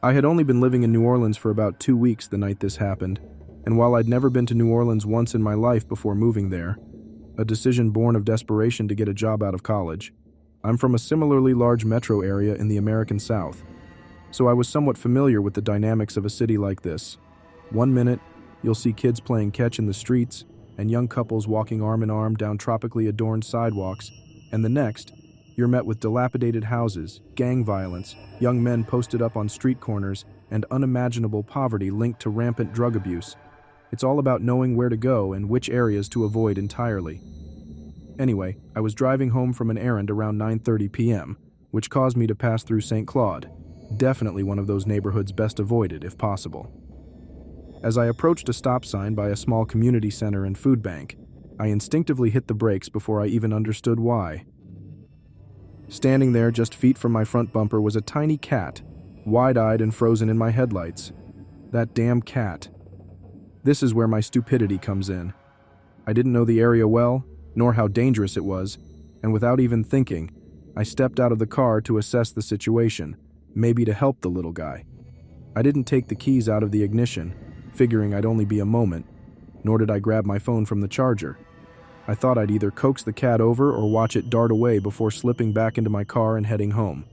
I had only been living in New Orleans for about 2 weeks the night this happened, and while I'd never been to New Orleans once in my life before moving there, a decision born of desperation to get a job out of college, I'm from a similarly large metro area in the American South, so I was somewhat familiar with the dynamics of a city like this. One minute, you'll see kids playing catch in the streets and young couples walking arm in arm down tropically adorned sidewalks, and the next, you're met with dilapidated houses, gang violence, young men posted up on street corners, and unimaginable poverty linked to rampant drug abuse. It's all about knowing where to go and which areas to avoid entirely. Anyway, I was driving home from an errand around 9:30 p.m., which caused me to pass through St. Claude, definitely one of those neighborhoods best avoided if possible. As I approached a stop sign by a small community center and food bank, I instinctively hit the brakes before I even understood why. Standing there just feet from my front bumper was a tiny cat, wide-eyed and frozen in my headlights. That damn cat. This is where my stupidity comes in. I didn't know the area well, nor how dangerous it was, and without even thinking, I stepped out of the car to assess the situation, maybe to help the little guy. I didn't take the keys out of the ignition, figuring I'd only be a moment, nor did I grab my phone from the charger. I thought I'd either coax the cat over or watch it dart away before slipping back into my car and heading home.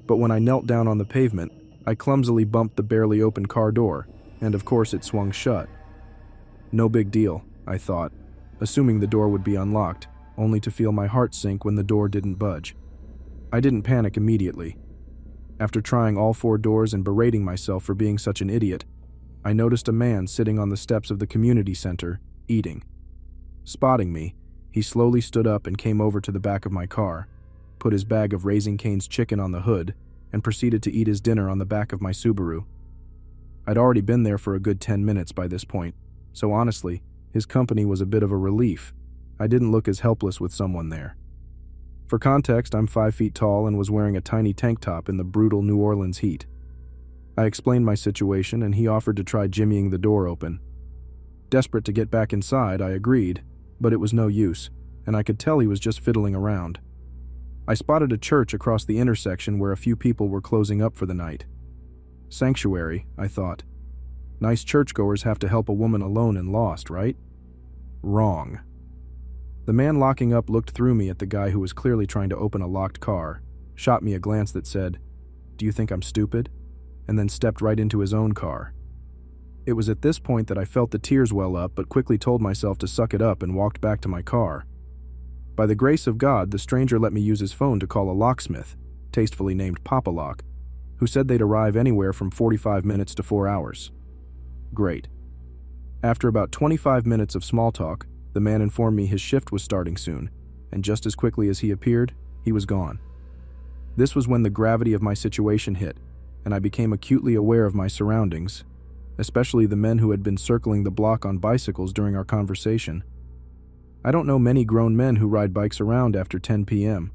But when I knelt down on the pavement, I clumsily bumped the barely open car door, and of course it swung shut. No big deal, I thought, assuming the door would be unlocked, only to feel my heart sink when the door didn't budge. I didn't panic immediately. After trying all 4 doors and berating myself for being such an idiot, I noticed a man sitting on the steps of the community center, eating. Spotting me, he slowly stood up and came over to the back of my car, put his bag of Raising Cane's chicken on the hood, and proceeded to eat his dinner on the back of my Subaru. I'd already been there for a good 10 minutes by this point, so honestly, his company was a bit of a relief. I didn't look as helpless with someone there. For context, I'm 5 feet tall and was wearing a tiny tank top in the brutal New Orleans heat. I explained my situation and he offered to try jimmying the door open. Desperate to get back inside, I agreed, but it was no use, and I could tell he was just fiddling around. I spotted a church across the intersection where a few people were closing up for the night. Sanctuary, I thought. Nice churchgoers have to help a woman alone and lost, right? Wrong. The man locking up looked through me at the guy who was clearly trying to open a locked car, shot me a glance that said, "Do you think I'm stupid?" and then stepped right into his own car. It was at this point that I felt the tears well up but quickly told myself to suck it up and walked back to my car. By the grace of God, the stranger let me use his phone to call a locksmith, tastefully named Papa Lock, who said they'd arrive anywhere from 45 minutes to 4 hours. Great. After about 25 minutes of small talk, the man informed me his shift was starting soon, and just as quickly as he appeared, he was gone. This was when the gravity of my situation hit, and I became acutely aware of my surroundings, especially the men who had been circling the block on bicycles during our conversation. I don't know many grown men who ride bikes around after 10 p.m.,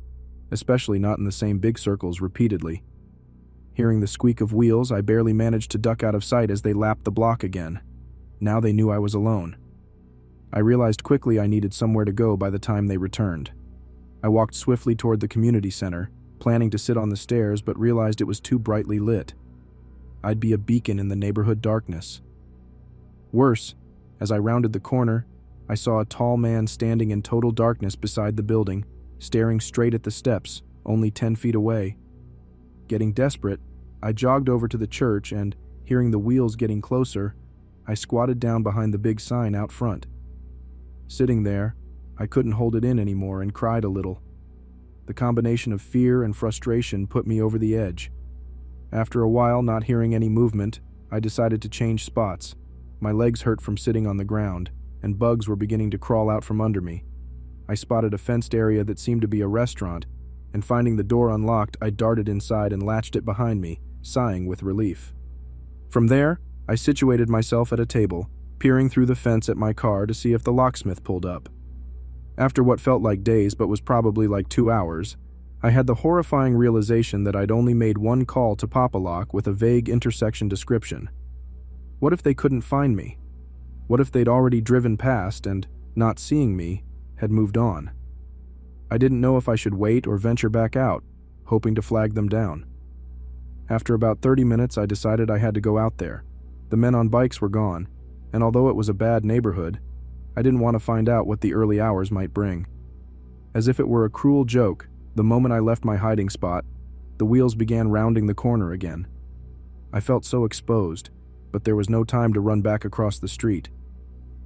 especially not in the same big circles repeatedly. Hearing the squeak of wheels, I barely managed to duck out of sight as they lapped the block again. Now they knew I was alone. I realized quickly I needed somewhere to go by the time they returned. I walked swiftly toward the community center, planning to sit on the stairs, but realized it was too brightly lit. I'd be a beacon in the neighborhood darkness. Worse, as I rounded the corner, I saw a tall man standing in total darkness beside the building, staring straight at the steps, only 10 feet away. Getting desperate, I jogged over to the church and, hearing the wheels getting closer, I squatted down behind the big sign out front. Sitting there, I couldn't hold it in anymore and cried a little. The combination of fear and frustration put me over the edge. After a while, not hearing any movement, I decided to change spots. My legs hurt from sitting on the ground, and bugs were beginning to crawl out from under me. I spotted a fenced area that seemed to be a restaurant, and finding the door unlocked, I darted inside and latched it behind me, sighing with relief. From there, I situated myself at a table, peering through the fence at my car to see if the locksmith pulled up. After what felt like days but was probably like 2 hours, I had the horrifying realization that I'd only made one call to Papa Lock with a vague intersection description. What if they couldn't find me? What if they'd already driven past and, not seeing me, had moved on? I didn't know if I should wait or venture back out, hoping to flag them down. After about 30 minutes, I decided I had to go out there. The men on bikes were gone, and although it was a bad neighborhood, I didn't want to find out what the early hours might bring. As if it were a cruel joke, the moment I left my hiding spot, the wheels began rounding the corner again. I felt so exposed, but there was no time to run back across the street.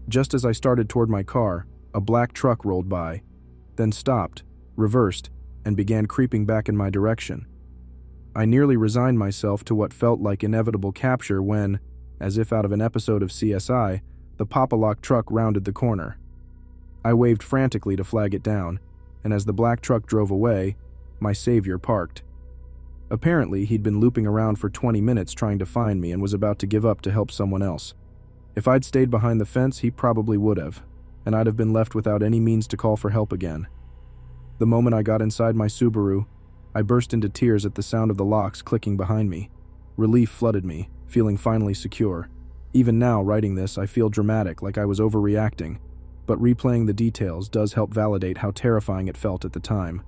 Just as I started toward my car, a black truck rolled by, then stopped, reversed, and began creeping back in my direction. I nearly resigned myself to what felt like inevitable capture when, as if out of an episode of CSI, the Pop-A-Lock truck rounded the corner. I waved frantically to flag it down, and as the black truck drove away, my savior parked. Apparently, he'd been looping around for 20 minutes trying to find me and was about to give up to help someone else. If I'd stayed behind the fence, he probably would have, and I'd have been left without any means to call for help again. The moment I got inside my Subaru, I burst into tears at the sound of the locks clicking behind me. Relief flooded me, feeling finally secure. Even now, writing this, I feel dramatic, like I was overreacting, but replaying the details does help validate how terrifying it felt at the time.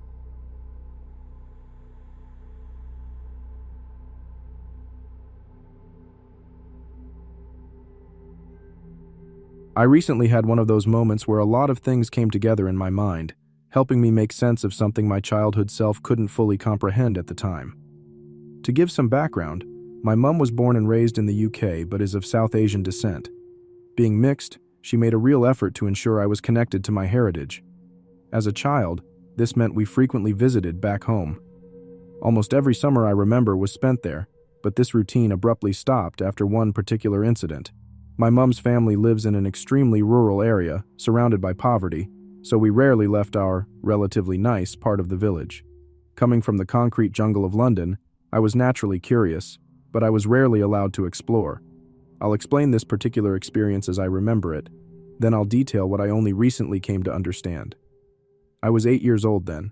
I recently had one of those moments where a lot of things came together in my mind, helping me make sense of something my childhood self couldn't fully comprehend at the time. To give some background, my mom was born and raised in the UK but is of South Asian descent. Being mixed, she made a real effort to ensure I was connected to my heritage. As a child, this meant we frequently visited back home. Almost every summer I remember was spent there, but this routine abruptly stopped after one particular incident. My mom's family lives in an extremely rural area, surrounded by poverty, so we rarely left our, relatively nice, part of the village. Coming from the concrete jungle of London, I was naturally curious, but I was rarely allowed to explore. I'll explain this particular experience as I remember it, then I'll detail what I only recently came to understand. I was 8 years old then.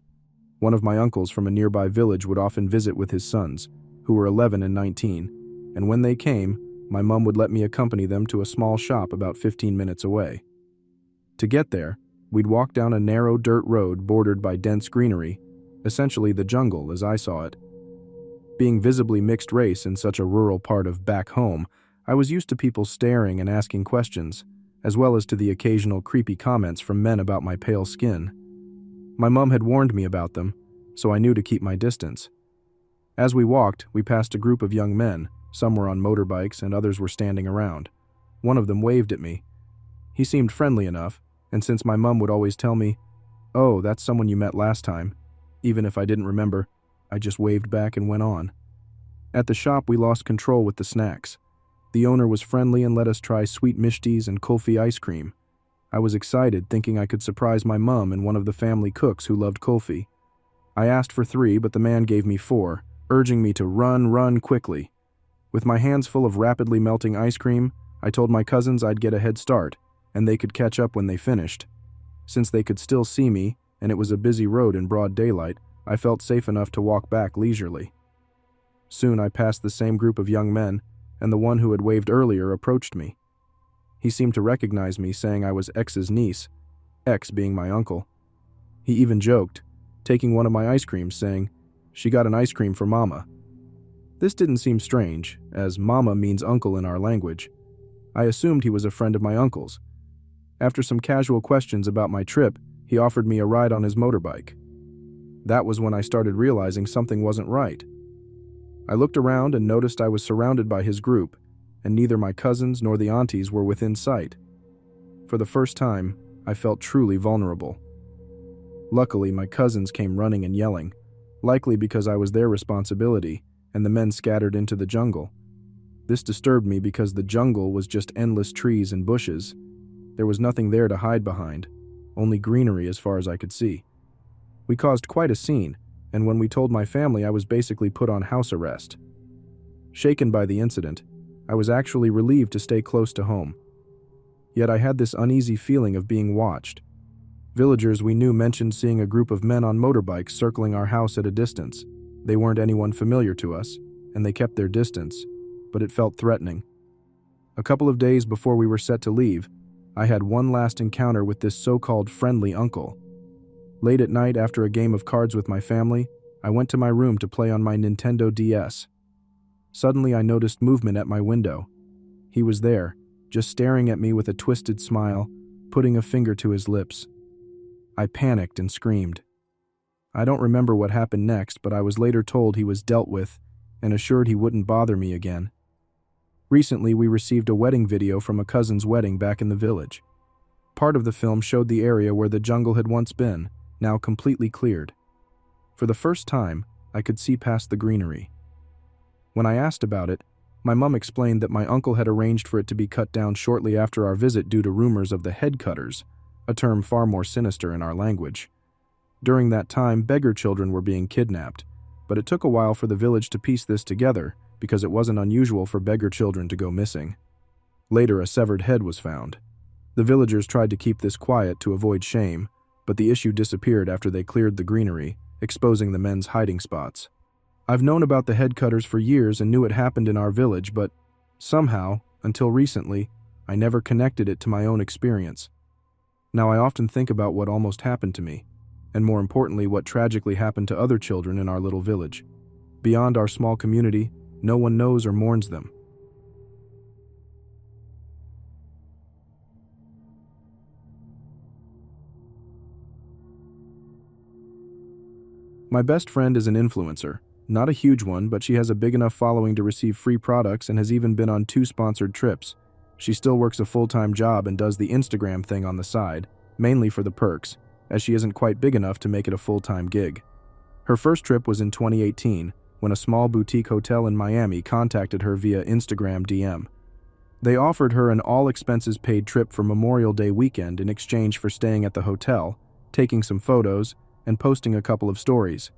One of my uncles from a nearby village would often visit with his sons, who were 11 and 19, and when they came, my mom would let me accompany them to a small shop about 15 minutes away. To get there, we'd walk down a narrow dirt road bordered by dense greenery, essentially the jungle as I saw it. Being visibly mixed race in such a rural part of back home, I was used to people staring and asking questions, as well as to the occasional creepy comments from men about my pale skin. My mom had warned me about them, so I knew to keep my distance. As we walked, we passed a group of young men. Some were on motorbikes and others were standing around. One of them waved at me. He seemed friendly enough, and since my mom would always tell me, "Oh, that's someone you met last time," even if I didn't remember, I just waved back and went on. At the shop, we lost control with the snacks. The owner was friendly and let us try sweet mishtis and kulfi ice cream. I was excited, thinking I could surprise my mom and one of the family cooks who loved kulfi. I asked for 3, but the man gave me 4, urging me to run quickly. With my hands full of rapidly melting ice cream, I told my cousins I'd get a head start, and they could catch up when they finished. Since they could still see me, and it was a busy road in broad daylight, I felt safe enough to walk back leisurely. Soon I passed the same group of young men, and the one who had waved earlier approached me. He seemed to recognize me, saying I was X's niece, X being my uncle. He even joked, taking one of my ice creams, saying, "She got an ice cream for Mama." This didn't seem strange, as Mama means uncle in our language. I assumed he was a friend of my uncle's. After some casual questions about my trip, he offered me a ride on his motorbike. That was when I started realizing something wasn't right. I looked around and noticed I was surrounded by his group, and neither my cousins nor the aunties were within sight. For the first time, I felt truly vulnerable. Luckily, my cousins came running and yelling, likely because I was their responsibility, and the men scattered into the jungle. This disturbed me because the jungle was just endless trees and bushes. There was nothing there to hide behind, only greenery as far as I could see. We caused quite a scene, and when we told my family, I was basically put on house arrest. Shaken by the incident, I was actually relieved to stay close to home. Yet I had this uneasy feeling of being watched. Villagers we knew mentioned seeing a group of men on motorbikes circling our house at a distance. They weren't anyone familiar to us, and they kept their distance, but it felt threatening. A couple of days before we were set to leave, I had one last encounter with this so-called friendly uncle. Late at night, after a game of cards with my family, I went to my room to play on my Nintendo DS. Suddenly I noticed movement at my window. He was there, just staring at me with a twisted smile, putting a finger to his lips. I panicked and screamed. I don't remember what happened next, but I was later told he was dealt with and assured he wouldn't bother me again. Recently, we received a wedding video from a cousin's wedding back in the village. Part of the film showed the area where the jungle had once been, now completely cleared. For the first time, I could see past the greenery. When I asked about it, my mum explained that my uncle had arranged for it to be cut down shortly after our visit due to rumors of the headcutters, a term far more sinister in our language. During that time, beggar children were being kidnapped, but it took a while for the village to piece this together because it wasn't unusual for beggar children to go missing. Later, a severed head was found. The villagers tried to keep this quiet to avoid shame, but the issue disappeared after they cleared the greenery, exposing the men's hiding spots. I've known about the headcutters for years and knew it happened in our village, but somehow, until recently, I never connected it to my own experience. Now I often think about what almost happened to me, and more importantly, what tragically happened to other children in our little village. Beyond our small community, no one knows or mourns them. My best friend is an influencer. Not a huge one, but she has a big enough following to receive free products and has even been on 2 sponsored trips. She still works a full-time job and does the Instagram thing on the side, mainly for the perks, as she isn't quite big enough to make it a full-time gig. Her first trip was in 2018, when a small boutique hotel in Miami contacted her via Instagram DM. They offered her an all-expenses-paid trip for Memorial Day weekend in exchange for staying at the hotel, taking some photos, and posting a couple of stories.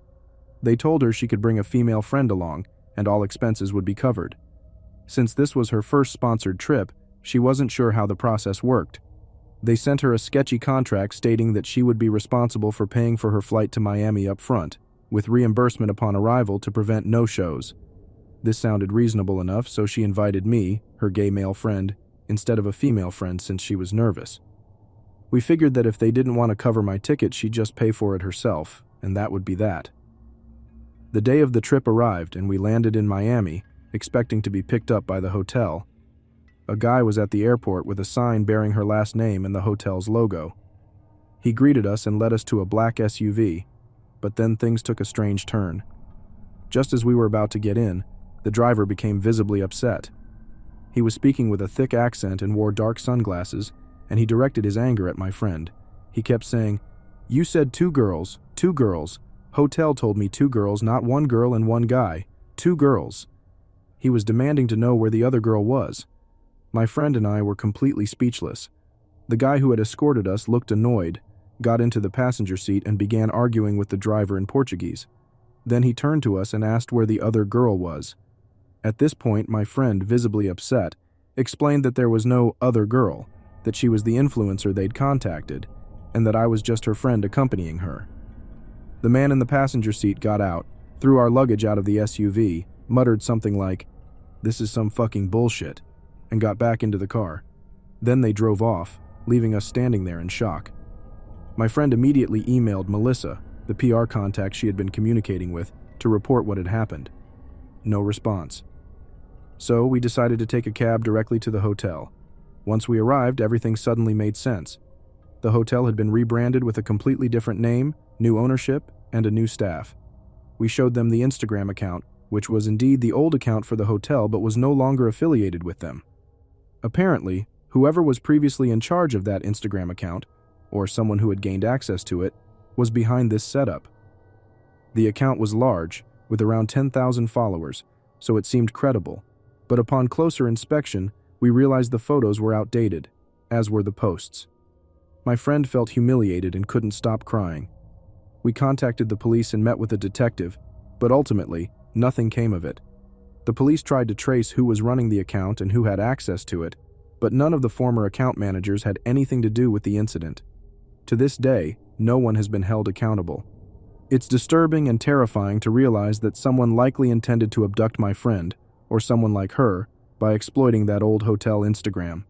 They told her she could bring a female friend along, and all expenses would be covered. Since this was her first sponsored trip, she wasn't sure how the process worked. They sent her a sketchy contract stating that she would be responsible for paying for her flight to Miami up front, with reimbursement upon arrival to prevent no-shows. This sounded reasonable enough, so she invited me, her gay male friend, instead of a female friend since she was nervous. We figured that if they didn't want to cover my ticket, she'd just pay for it herself, and that would be that. The day of the trip arrived and we landed in Miami, expecting to be picked up by the hotel. A guy was at the airport with a sign bearing her last name and the hotel's logo. He greeted us and led us to a black SUV, but then things took a strange turn. Just as we were about to get in, the driver became visibly upset. He was speaking with a thick accent and wore dark sunglasses, and he directed his anger at my friend. He kept saying, "You said 2 girls, 2 girls. Hotel told me 2 girls, not 1 girl and 1 guy. 2 girls." He was demanding to know where the other girl was. My friend and I were completely speechless. The guy who had escorted us looked annoyed, got into the passenger seat and began arguing with the driver in Portuguese. Then he turned to us and asked where the other girl was. At this point, my friend, visibly upset, explained that there was no other girl, that she was the influencer they'd contacted, and that I was just her friend accompanying her. The man in the passenger seat got out, threw our luggage out of the SUV, muttered something like, "This is some fucking bullshit," and got back into the car. Then they drove off, leaving us standing there in shock. My friend immediately emailed Melissa, the PR contact she had been communicating with, to report what had happened. No response. So we decided to take a cab directly to the hotel. Once we arrived, everything suddenly made sense. The hotel had been rebranded with a completely different name, new ownership, and a new staff. We showed them the Instagram account, which was indeed the old account for the hotel but was no longer affiliated with them. Apparently, whoever was previously in charge of that Instagram account, or someone who had gained access to it, was behind this setup. The account was large, with around 10,000 followers, so it seemed credible, but upon closer inspection, we realized the photos were outdated, as were the posts. My friend felt humiliated and couldn't stop crying. We contacted the police and met with a detective, but ultimately, nothing came of it. The police tried to trace who was running the account and who had access to it, but none of the former account managers had anything to do with the incident. To this day, no one has been held accountable. It's disturbing and terrifying to realize that someone likely intended to abduct my friend, or someone like her, by exploiting that old hotel Instagram.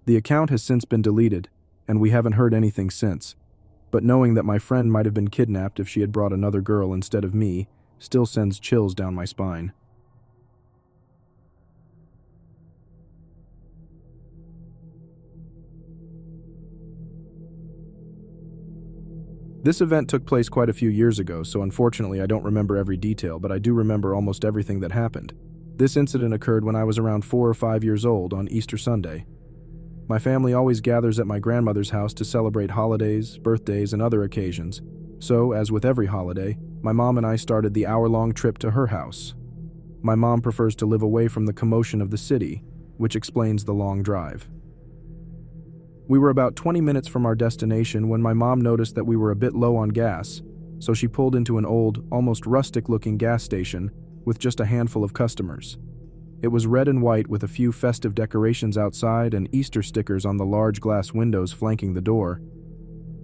The account has since been deleted, and we haven't heard anything since. But knowing that my friend might have been kidnapped if she had brought another girl instead of me still sends chills down my spine. This event took place quite a few years ago, so unfortunately I don't remember every detail, but I do remember almost everything that happened. This incident occurred when I was around 4 or 5 years old on Easter Sunday. My family always gathers at my grandmother's house to celebrate holidays, birthdays, and other occasions. So, as with every holiday, my mom and I started the hour-long trip to her house. My mom prefers to live away from the commotion of the city, which explains the long drive. We were about 20 minutes from our destination when my mom noticed that we were a bit low on gas, so she pulled into an old, almost rustic-looking gas station with just a handful of customers. It was red and white with a few festive decorations outside and Easter stickers on the large glass windows flanking the door.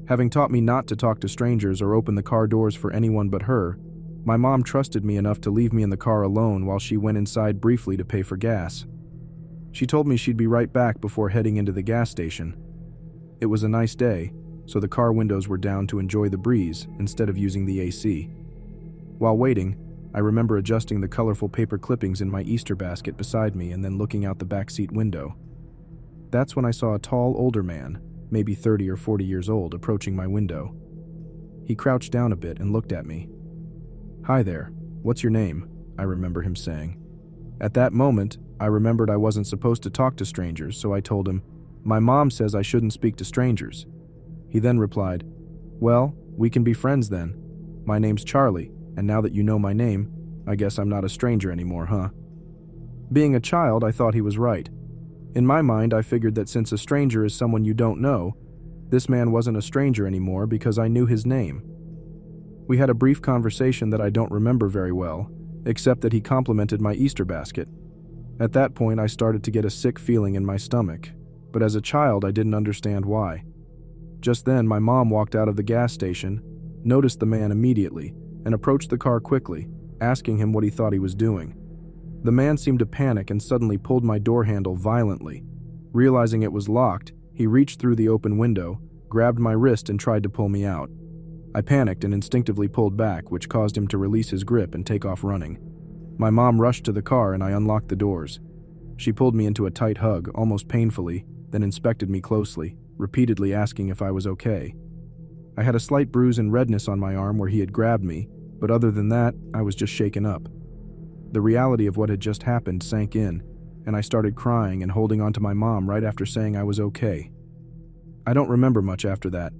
Having taught me not to talk to strangers or open the car doors for anyone but her, my mom trusted me enough to leave me in the car alone while she went inside briefly to pay for gas. She told me she'd be right back before heading into the gas station. It was a nice day, so the car windows were down to enjoy the breeze instead of using the AC. While waiting, I remember adjusting the colorful paper clippings in my Easter basket beside me and then looking out the backseat window. That's when I saw a tall, older man, maybe 30 or 40 years old, approaching my window. He crouched down a bit and looked at me. "Hi there, what's your name?" I remember him saying. At that moment, I remembered I wasn't supposed to talk to strangers, so I told him, "My mom says I shouldn't speak to strangers." He then replied, "Well, we can be friends then. My name's Charlie, and now that you know my name, I guess I'm not a stranger anymore, huh?" Being a child, I thought he was right. In my mind, I figured that since a stranger is someone you don't know, this man wasn't a stranger anymore because I knew his name. We had a brief conversation that I don't remember very well, except that he complimented my Easter basket. At that point, I started to get a sick feeling in my stomach, but as a child, I didn't understand why. Just then, my mom walked out of the gas station, noticed the man immediately, and approached the car quickly, asking him what he thought he was doing. The man seemed to panic and suddenly pulled my door handle violently. Realizing it was locked, he reached through the open window, grabbed my wrist and tried to pull me out. I panicked and instinctively pulled back, which caused him to release his grip and take off running. My mom rushed to the car and I unlocked the doors. She pulled me into a tight hug, almost painfully, then inspected me closely, repeatedly asking if I was okay. I had a slight bruise and redness on my arm where he had grabbed me, but other than that, I was just shaken up. The reality of what had just happened sank in, and I started crying and holding on to my mom right after saying I was okay. I don't remember much after that,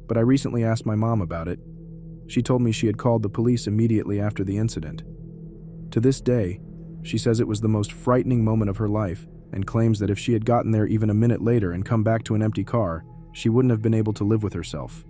but I recently asked my mom about it. She told me she had called the police immediately after the incident. To this day, she says it was the most frightening moment of her life and claims that if she had gotten there even a minute later and come back to an empty car, she wouldn't have been able to live with herself.